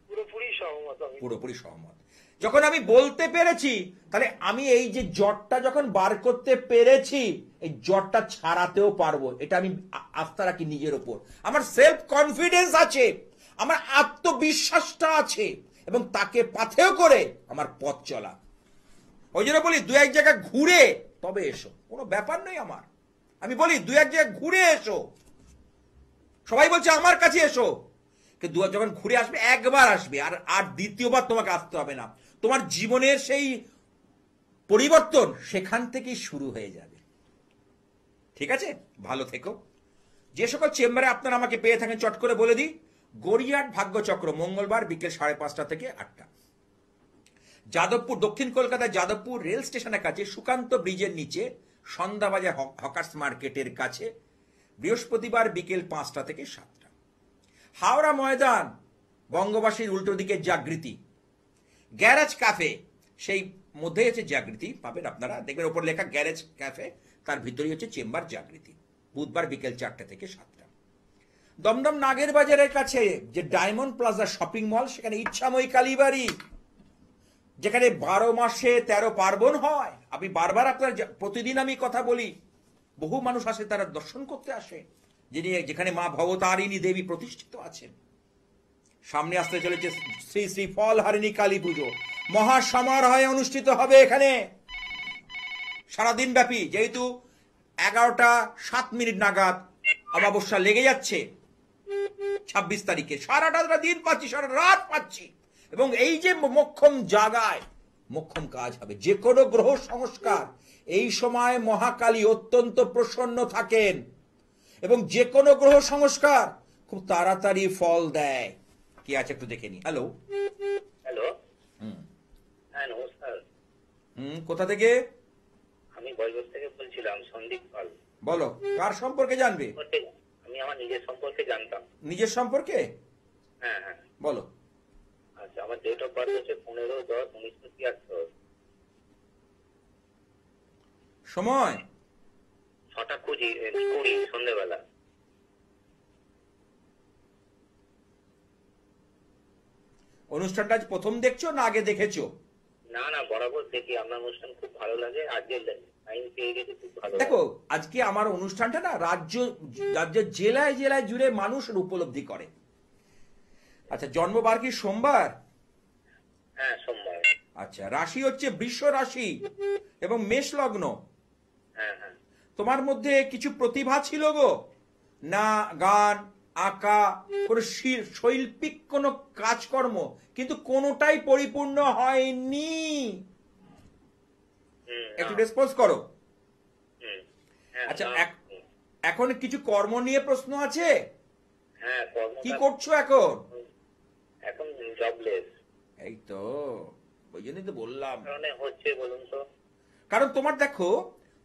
পুরোপুরি সহমত আমি। পুরোপুরি সহমত। যখন আমি বলতে পেরেছি, তাহলে আমি এই যে জটটা যখন বার করতে পেরেছি, এই জটটা ছাড়াতেও পারবো, এটা আমি আস্থা রাখি নিজের ওপর। আমার সেলফ কনফিডেন্স আছে, আমার আত্মবিশ্বাসটা আছে, এবং তাকে পাথেয় করে আমার পথ চলা। ওই জন্য বলি, দু এক জায়গায় ঘুরে তবে এসো, কোনো ব্যাপার নেই আমার। আমি বলি দু এক জায়গায় ঘুরে এসো। সবাই বলছে আমার কাছে এসো, কিন্তু যখন ঘুরে আসবে একবার আসবে, আর আর দ্বিতীয়বার তোমাকে আসতে হবে না। তোমার জীবনের সেই পরিবর্তন সেখান থেকেই শুরু হয়ে যাবে। ঠিক আছে, ভালো থেকো। যে সকল চেম্বারে আপনারা আমাকে পেয়ে থাকেন চট করে বলে দিই, গড়িয়াহাট ভাগ্যচক্র মঙ্গলবার বিকেল 5:30 থেকে 8টা। যাদবপুর, দক্ষিণ কলকাতায় যাদবপুর রেল স্টেশনের কাছে সুকান্ত ব্রিজের নিচে সন্ধ্যাবাজার হকার্স মার্কেটের কাছে বৃহস্পতিবার বিকেল 5টা থেকে 7টা। হাওড়া ময়দান বঙ্গবাসীর উল্টো দিকে জাগৃতি গ্যারেজ ক্যাফে, সেই মধ্যেই হচ্ছে জাগৃতি, পাবেন আপনারা, দেখবেন ওপর লেখা গ্যারেজ ক্যাফে, তার ভিতরেই হচ্ছে চেম্বার জাগৃতি, বুধবার বিকেল 4টে থেকে 7টা। দমদম নাগের বাজারের কাছে যে ডায়মন্ড প্লাজা শপিং মল, সেখানে ইচ্ছাময়ী কালীবাড়ি, যেখানে 12 মাসে 13 পার্বণ হয়। আমি বারবার আপনার প্রতিদিন আমি কথা বলি, বহু মানুষ আসে, তারা দর্শন করতে আসে, যেখানে মা ভবতারিণী দেবী প্রতিষ্ঠিত আছেন। সামনে আসতে চলেছে শ্রী শ্রী ফলহারিণী কালী পুজো, মহাসমারোহে অনুষ্ঠিত হবে এখানে সারাদিন ব্যাপী। যেহেতু 11টা 7 নাগাদ অমাবস্যা লেগে যাচ্ছে 26 তারিখে, সারাটা দিন পাচ্ছি, সারা রাত পাচ্ছি, এবং এই যে মোক্ষম জাগায় মোক্ষম কাজ হবে। যে কোনো গ্রহ সংস্কার এই সময় মহাকালী অত্যন্ত প্রসন্ন থাকেন, এবং যে কোনো গ্রহ সংস্কার খুব তাড়াতাড়ি ফল দেয়। কি আছে একটু দেখে নি। হ্যালো। হ্যালো। হ্যাঁ নমস্কার। কোথা থেকে? আমি বজবজ থেকে বলছিলাম, সন্দীপ পাল। বলো, কার সম্পর্কে জানবে? আমি আমার নিজের সম্পর্কে জানতাম। নিজের সম্পর্কে? হ্যাঁ হ্যাঁ। বলো। আচ্ছা, আমার ডেট অফ বার্থ হচ্ছে 15/10/1973। সময়? 6টা 20 সন্ধ্যেবেলা। অনুষ্ঠানটা আজ প্রথম দেখছো না আগে দেখেছো? না না, বরাবর দেখি, আপনার অনুষ্ঠান খুব ভালো লাগে। আজকে টাইম পেয়ে গেছে, খুব ভালো দেখো, লাগে। আজকে আমার অনুষ্ঠানটা না রাজ্যের জেলায় জেলায় জুড়ে মানুষ উপলব্ধি করে। আচ্ছা, জন্মবার কি সোমবার? হ্যাঁ সোমবার। আচ্ছা, রাশি হচ্ছে বৃষ রাশি এবং মেষ লগ্ন। হ্যাঁ হ্যাঁ। তোমার মধ্যে কিছু প্রতিভা ছিল গো, না গান, আঁকা, কোনো শৈল্পিক কোনো কাজকর্ম, কিন্তু কোনোটাই পরিপূর্ণ হয়নি। একটু রেসপন্স করো। আচ্ছা, এখন কিছু কর্ম নিয়ে প্রশ্ন আছে? হ্যাঁ, কি করছো এখন? এখন জবলেস। এই তো, ওই জন্যই তো বললাম। কারণে হচ্ছে বলুন তো? কারণ তোমার দেখো,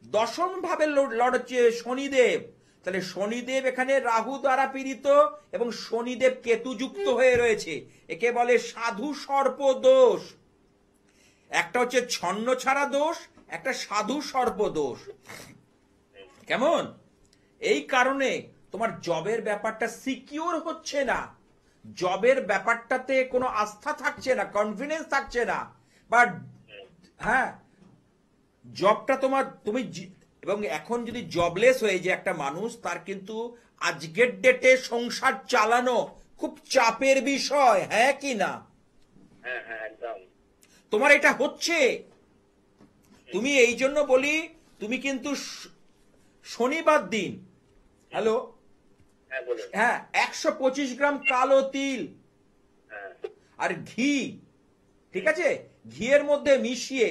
10ম ভাবে লর্ড হচ্ছে শনিদেব, তাহলে শনিদেব এখানে রাহু দ্বারা পীড়িত, এবং শনিদেব কেতু যুক্ত হয়ে রয়েছে। একে বলে সাধু সর্প দোষ। একটা হচ্ছে ছন্ন ছাড়া দোষ, একটা সাধু সর্প দোষ। কেমন? এই কারণে তোমার জবের ব্যাপারটা সিকিউর হচ্ছে না, জবের ব্যাপারটাতে কোনো আস্থা থাকছে না, কনফিডেন্স থাকছে না, বাট হ্যাঁ, জবটা তুমি এবং এখন যদি জবলেস হয়ে যে একটা মানুষ, তার কিন্তু আজকের ডেটে সংসার চালানো খুব চাপের বিষয়, হ্যাঁ কি না? হ্যাঁ হ্যাঁ একদম। তোমার এটা হচ্ছে। তুমি এই জন্য বলি, তুমি কিন্তু শনিবার দিন, হ্যালো, হ্যাঁ, 125 গ্রাম কালো তিল আর ঘি, ঠিক আছে, ঘিয়ের মধ্যে মিশিয়ে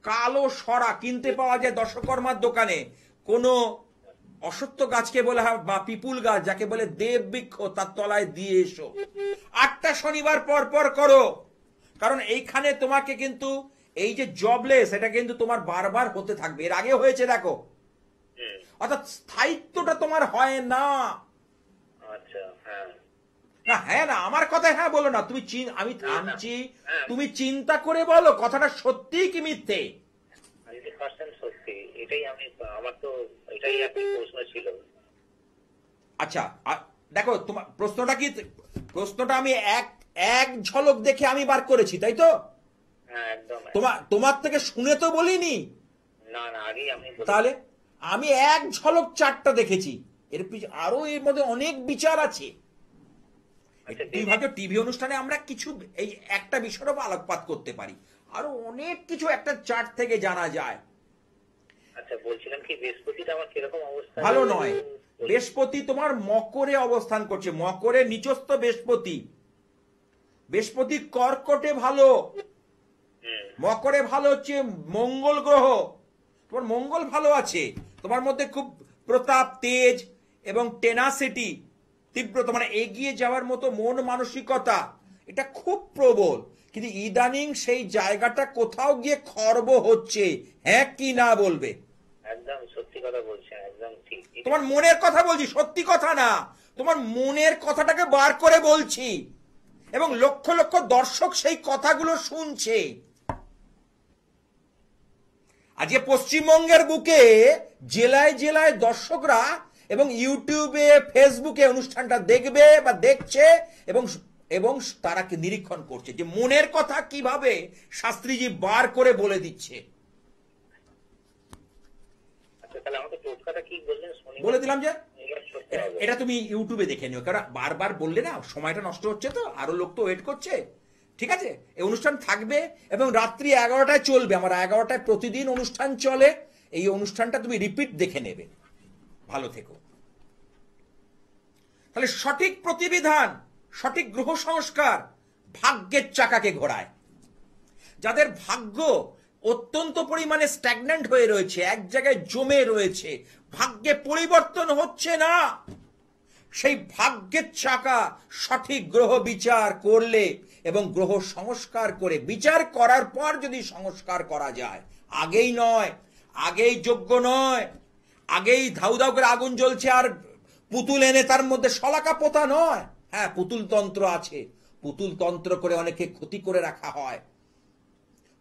কালো সরা কিনতে পাওয়া যায় দশকর্মার দোকানে। কোনো অসত্য গাছকে বলা হয় বা পিপুল গাছ যাকে বলে দেব বৃক্ষ, তার তলায় দিয়ে এসো। 8টা শনিবার পর পর করো, কারণ এইখানে তোমাকে কিন্তু এই যে জবলেস, এটা কিন্তু তোমার বারবার হতে থাকবে। এর আগে হয়েছে দেখো, হুম, অর্থাৎ স্থায়িত্বটা তোমার হয় না। আচ্ছা, হ্যাঁ। না হ্যাঁ না, আমার কথা হ্যাঁ বলো না, তুমি আমি না, না। আনছি, হ্যাঁ। তুমি চিন্তা করে বলো কথাটা সত্যি কি মিথ্যে। 100% সত্যি। আমার তো এটাই একটা প্রশ্ন ছিল। আচ্ছা দেখো তোমার প্রশ্নটা আমি এক ঝলক দেখে আমি বার করেছি, তাই তো? হ্যাঁ, একদম। তোমার থেকে শুনে তো বলিনি। না, আগেই আপনি তাহলে আমি এক ঝলক চারটা দেখেছি, আরো এর মধ্যে অনেক বিচার আছে। আচ্ছা, তুমি ভাবছো টিভি অনুষ্ঠানে আমরা কিছু এই একটা বিষয়ের উপর আলোকপাত করতে পারি, আরো অনেক কিছু একটা চার্ট থেকে জানা যায়। আচ্ছা, বলছিলাম কি বৃহস্পতিটা আমার কিরকম অবস্থা? ভালো নয়। বৃহস্পতি তোমার মকরে অবস্থান করছে, মকরে নিচস্থ বৃহস্পতি। বৃহস্পতি কর্কটে ভালো, হুম, মকরে ভালো হচ্ছে মঙ্গল গ্রহ। তোমার মঙ্গল ভালো আছে, তোমার মধ্যে খুব প্রতাপ, তেজ এবং টেনাসিটি, তীব্রতা, মানে এগিয়ে যাওয়ার মতো মন মানসিকতা, এটা খুব প্রবল। কিন্তু ইদানিং সেই জায়গাটা কোথাও গিয়ে খর্ব হচ্ছে। হ্যাঁ কি না বলবে? একদম সত্যি কথা বলছেন, একদম ঠিক। তোমার মনের কথা বলছি, সত্যি কথা না, তোমার মনের কথাটাকে বার করে বলছি, এবং লক্ষ লক্ষ দর্শক সেই কথাগুলো শুনছে। আজকে পশ্চিমবঙ্গের বুকে জেলায় জেলায় দর্শকরা এবং ইউটিউবে, ফেসবুকে অনুষ্ঠানটা দেখবে বা দেখছে, এবং তারা নিরীক্ষণ করছে যে মনের কথা কিভাবে শাস্ত্রীজি বার করে বলে দিচ্ছে। আচ্ছা, তাহলে আমাকে টোটকাটা কি বললেন? বলে দিলাম যে করতে হবে। এটা তুমি ইউটিউবে দেখে নিও, কারণ বারবার বললে না সময়টা নষ্ট হচ্ছে, তো আরো লোক তো ওয়েট করছে। ঠিক আছে, এই অনুষ্ঠান থাকবে এবং রাত্রি 11টায় চলবে। আমার 11টায় প্রতিদিন অনুষ্ঠান চলে, এই অনুষ্ঠানটা তুমি রিপিট দেখে নেবে। ভালো থেকো। তাহলে সঠিক প্রতিবিধান, সঠিক গ্রহ সংস্কার ভাগ্যের চাকাকে ঘোরায়। যাদের ভাগ্য অত্যন্ত পরিমাণে স্ট্যাগন্যান্ট হয়ে রয়েছে, এক জায়গায় জমে রয়েছে, ভাগ্যে পরিবর্তন হচ্ছে না, সেই ভাগ্যের চাকা সঠিক গ্রহ বিচার করলে এবং গ্রহ সংস্কার করে, বিচার করার পর যদি সংস্কার করা যায়, আগেই নয়, আগেই যোগ্য নয়, আগেই ধাউ ধাউ করে আগুন জ্বলছে আর পুতুল এনে তার মধ্যে শলাকা পোতা নয়। হ্যাঁ, পুতুল তন্ত্র আছে, পুতুল তন্ত্র করে অনেকে ক্ষতি করে রাখা হয়,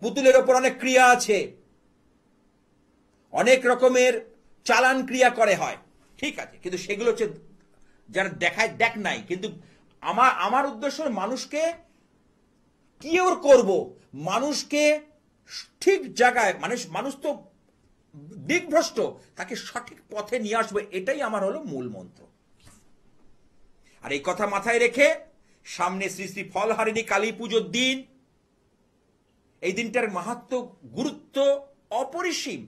পুতুলের ওপর অনেক ক্রিয়া আছে, অনেক রকমের চালান ক্রিয়া করে হয়, ঠিক আছে, কিন্তু সেগুলো হচ্ছে যারা দেখায় দেখ নাই। কিন্তু আমার উদ্দেশ্য মানুষকে কিওর করব, মানুষকে ঠিক জায়গায়, মানুষ তো দিকভ্রষ্ট, তাকে সঠিক পথে নিয়ে আসবে, এটাই আমার হলো মূল মন্ত্র। আর এই কথা মাথায় রেখে সামনে শ্রী শ্রী ফলহারিণী কালী পুজোর দিন, এই দিনটার মাহাত্ম্য, গুরুত্ব অপরিসীম।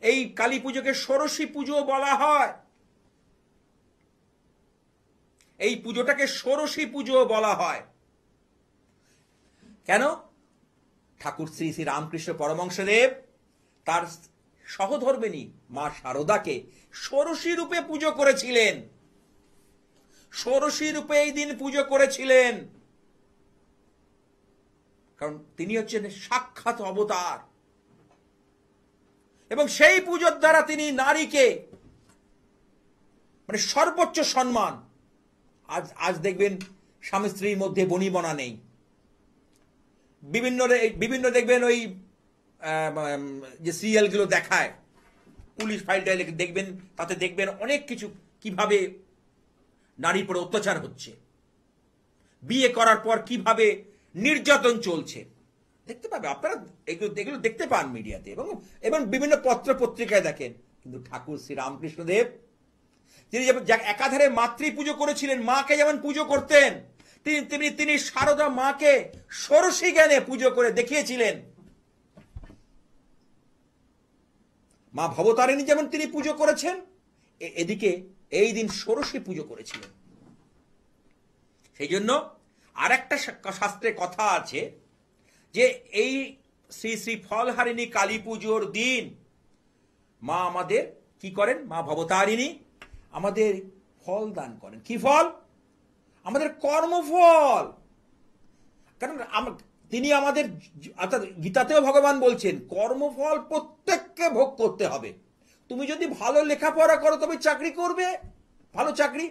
এই কালী পুজোকে ষোড়শী পুজো বলা হয়, এই পুজোটাকে ষোড়শী পুজো বলা হয়। কেন? ঠাকুর শ্রী শ্রী রামকৃষ্ণ পরমহংসদেব তার সহধর্মিণী মা শারদাকে ষোড়শী রূপে পুজো করেছিলেন, ষোড়শী রূপে এই দিন পুজো করেছিলেন, কারণ তিনি হচ্ছেন সাক্ষাৎ অবতার। এবং সেই পুজোর দ্বারা তিনি নারীকে, মানে সর্বোচ্চ সম্মান। আজ দেখবেন স্বামী স্ত্রীর মধ্যে বনিবনা নেই, বিভিন্ন দেখবেন ওই যে সিরিয়ালগুলো দেখায়, পুলিশ ফাইলটা দেখবেন, তাতে দেখবেন অনেক কিছু, কিভাবে নারীর উপর অত্যাচার হচ্ছে, বিয়ে করার পর কিভাবে নির্যাতন চলছে, দেখতে পাবে আপনারা, এগুলো দেখতে পান মিডিয়াতে এবং বিভিন্ন পত্র পত্রিকায় দেখেন। কিন্তু ঠাকুর শ্রী রামকৃষ্ণদেব তিনি একাধারে মাতৃ পুজো করেছিলেন, মাকে যেমন পুজো করতেন, তিনি শারদা মাকে ষোড়শী জ্ঞানে পুজো করে দেখিয়েছিলেন। মা ভবতারিণী যেমন তিনি পুজো করেছেন, এদিকে এই দিন ষোড়শী পুজো করেছিলেন। সেই জন্য আর একটা শাস্ত্রে কথা আছে যে এই শ্রী শ্রী ফলহারিণী কালী পুজোর দিন মা আমাদের কি করেন, মা ভবতারিণী আমাদের ফল দান করেন। কি ফল? আমাদের কর্মফল। কারণ তিনি আমাদের, অর্থাৎ গীতাতেও ভগবান বলছেন কর্মফল প্রত্যেককে ভোগ করতে হবে। তুমি যদি ভালো লেখাপড়া করো তবে চাকরি করবে, ভালো চাকরি।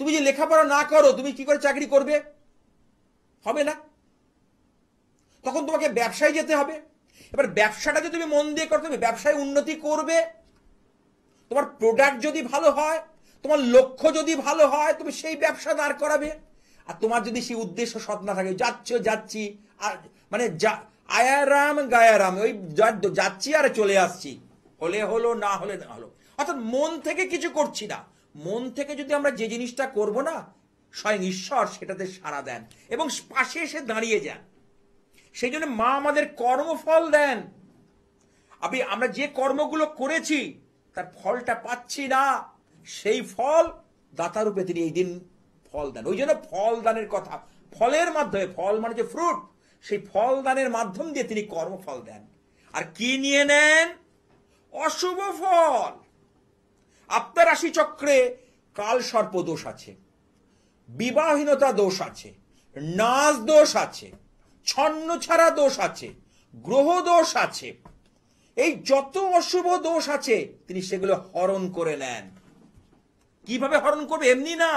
তুমি যে লেখাপড়া না করো তুমি কি করে চাকরি করবে? হবে না। তখন তোমাকে ব্যবসায় যেতে হবে। এবার ব্যবসাটা যদি তুমি মন দিয়ে করতে হবে, ব্যবসায় উন্নতি করবে। তোমার প্রোডাক্ট যদি ভালো হয়, তোমার লক্ষ্য যদি ভালো হয়, তুমি সেই ব্যবসা দাঁড় করাবে। আর তোমার যদি সেই উদ্দেশ্য সৎ না থাকে, যাচ্ছি আর মানে আয়ারাম গায়ারাম, ওই যাচ্ছি আর চলে আসছি, হলে হলো না হলে না হলো, অর্থাৎ মন থেকে কিছু করছি না। মন থেকে যদি আমরা যে জিনিসটা করব না, স্বয়ং ঈশ্বর সেটাতে সাড়া দেন এবং পাশে এসে দাঁড়িয়ে যান। সেই জন্য মা আমাদের কর্মফল দেন। আমরা যে কর্মগুলো করেছি তার ফলটা পাচ্ছি না, সেই ফল দাতারূপে তিনি এই দিন ফল দেন। ওই জন্য ফল দানের কথা, ফলের মাধ্যমে, ফল মানে যে ফ্রুট, সেই ফল দানের মাধ্যম দিয়ে তিনি কর্মফল দেন। আর কি নিয়ে নেন? অশুভ ফল। আপনার রাশি চক্রে কাল সর্প দোষ আছে, বিবাহহীনতা দোষ আছে, নাচ দোষ আছে, ছন্ন ছাড়া দোষ আছে, গ্রহ দোষ আছে। এই যত অশুভ দোষ আছে তিনি সেগুলো হরণ করে নেন। কিভাবে হরণ করবে? এমনি না,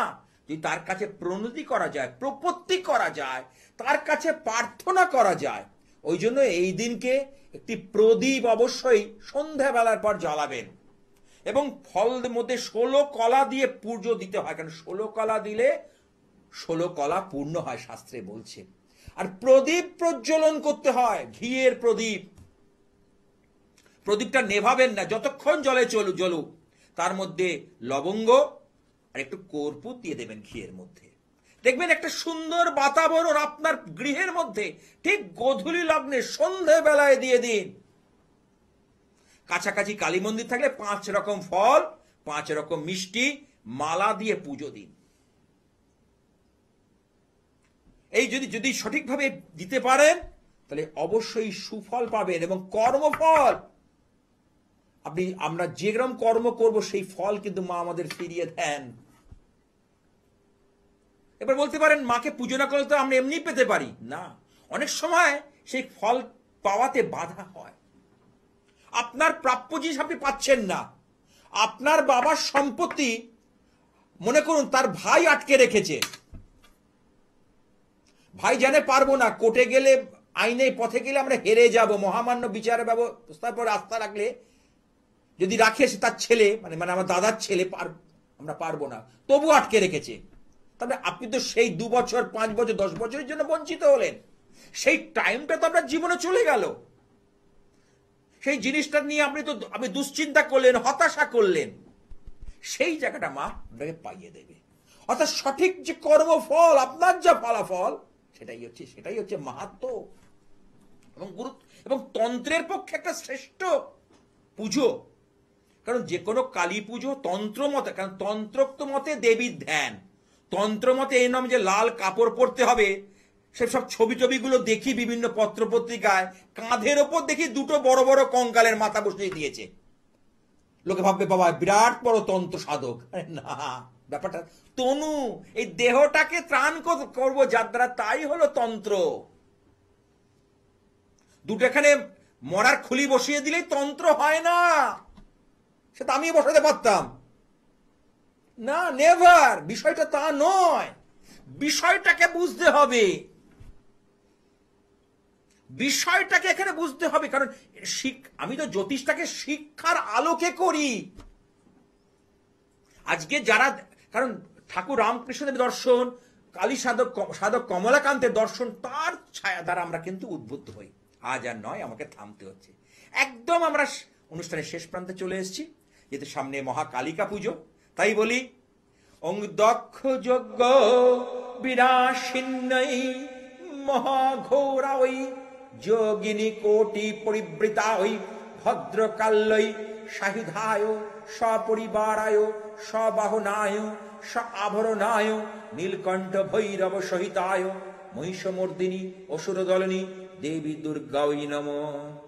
যদি তার কাছে প্রণতি করা যায়, প্রপত্তি করা যায়, তার কাছে প্রার্থনা করা যায়। ওই জন্য এই দিনকে একটি প্রদীপ অবশ্যই সন্ধ্যাবেলার পর জ্বালাবেন এবং ফলের মধ্যে 16 কলা দিয়ে পুজো দিতে হয়। কারণ 16 কলা দিলে 16 কলা পূর্ণ হয়, শাস্ত্রে বলছে। আর প্রদীপ প্রজ্বলন করতে হয়, ঘিয়ের প্রদীপ। প্রদীপটা নেভাবেন না যতক্ষণ জলে জ্বলুক। তার মধ্যে লবঙ্গ আর একটু কর্পূর দিয়ে দেবেন ঘিয়ের মধ্যে। দেখবেন একটা সুন্দর বাতাবরণ আপনার গৃহের মধ্যে। ঠিক গোধূলি লগ্নে সন্ধ্যাবেলায় দিয়ে দিন। কাছাকাছি কালী মন্দির থাকলে 5 রকম ফল, 5 রকম মিষ্টি মালা দিয়ে পুজো দিন। এই যদি সঠিকভাবে দিতে পারেন তাহলে অবশ্যই সুফল পাবেন এবং কর্মফল। আমরা যেরকম কর্ম করব সেই ফল কিন্তু মা আমাদের ফিরিয়ে দেন। এবার বলতে পারেন মাকে পুজো না করলে তো আমরা এমনি পেতে পারি না। অনেক সময় সেই ফল পাওয়াতে বাধা হয়। আপনার প্রাপ্য জিনিস আপনি পাচ্ছেন না। আপনার বাবার সম্পত্তি মনে করুন তার ভাই আটকে রেখেছে, ভাই জানে পারবো না, কোর্টে গেলে, আইনে পথে গেলে আমরা হেরে যাব, মহামান্য বিচারের ব্যবস্থার পর আস্থা রাখলে যদি রাখে সে তার ছেলে, মানে আমার দাদার ছেলে, আমরা পারবো না, তবু আটকে রেখেছে। তবে আপনি তো সেই 2 বছর, 5 বছর, 10 বছরের জন্য বঞ্চিত হলেন। সেই টাইমটা তো আপনার জীবনে চলে গেল। সেই জিনিসটা নিয়ে আপনি দুশ্চিন্তা করলেন, হতাশা করলেন। সেই জায়গাটা মা আপনাকে পাইয়ে দেবে। অর্থাৎ সঠিক যে কর্মফল, আপনার যা ফলাফল, সেটাই হচ্ছে মাহাত্ম্য এবং গুরুত্ব এবং তন্ত্রের পক্ষে একটা শ্রেষ্ঠ পুজো। কারণ যে কোনো কালী পুজো তন্ত্র মতে, কারণ তন্ত্রোক্ত মতে দেবীর ধ্যান। তন্ত্র মতে এই নাম যে লাল কাপড় পরতে হবে, সেসব ছবিগুলো দেখি বিভিন্ন পত্র পত্রিকায়, কাঁধের ওপর দেখি 2 বড় বড় কঙ্কালের মাথা বসিয়ে দিয়েছে। লোকে ভাববে বাবা বিরাট বড় তন্ত্র সাধক। না, ব্যাপারটা তনু, এই দেহটাকে ত্রাণ করবো যার দ্বারা, তাই হলো তন্ত্র। 2টো মরার খুলি বসিয়ে দিলেই তন্ত্র হয় না। সেটা আমি বসাতে পারতাম না, নেভার। বিষয়টা তা নয়, বিষয়টাকে বুঝতে হবে, বিষয়টাকে এখানে বুঝতে হবে। কারণ আমি তো জ্যোতিষটাকে শিক্ষার আলোকে করি। আজকে যারা, কারণ ঠাকুর রামকৃষ্ণদেব দর্শন, কালী সাধক কমলাকান্তের দর্শন, তার ছায়া দ্বারা আমরা কিন্তু উদ্বুদ্ধ হই। আজ আর নয়, আমাকে থামতে হচ্ছে। একদম আমরা অনুষ্ঠানের শেষ প্রান্তে চলে এসেছি, যেহেতু সামনে মহাকালিকা পুজো। তাই বলি, অং দক্ষ যজ্ঞ বিনাশিন্নৈ মহাঘোরাই যোগিনী কোটি পরিবৃতাই ভদ্রকাল্যই সাহিধায় সপরিবারায় সবাহনায় স আভরণায় নীলকণ্ঠ ভৈরব সহিতায় মহিষমর্দিনী অসুরদলনী দেবী দুর্গাই নমঃ।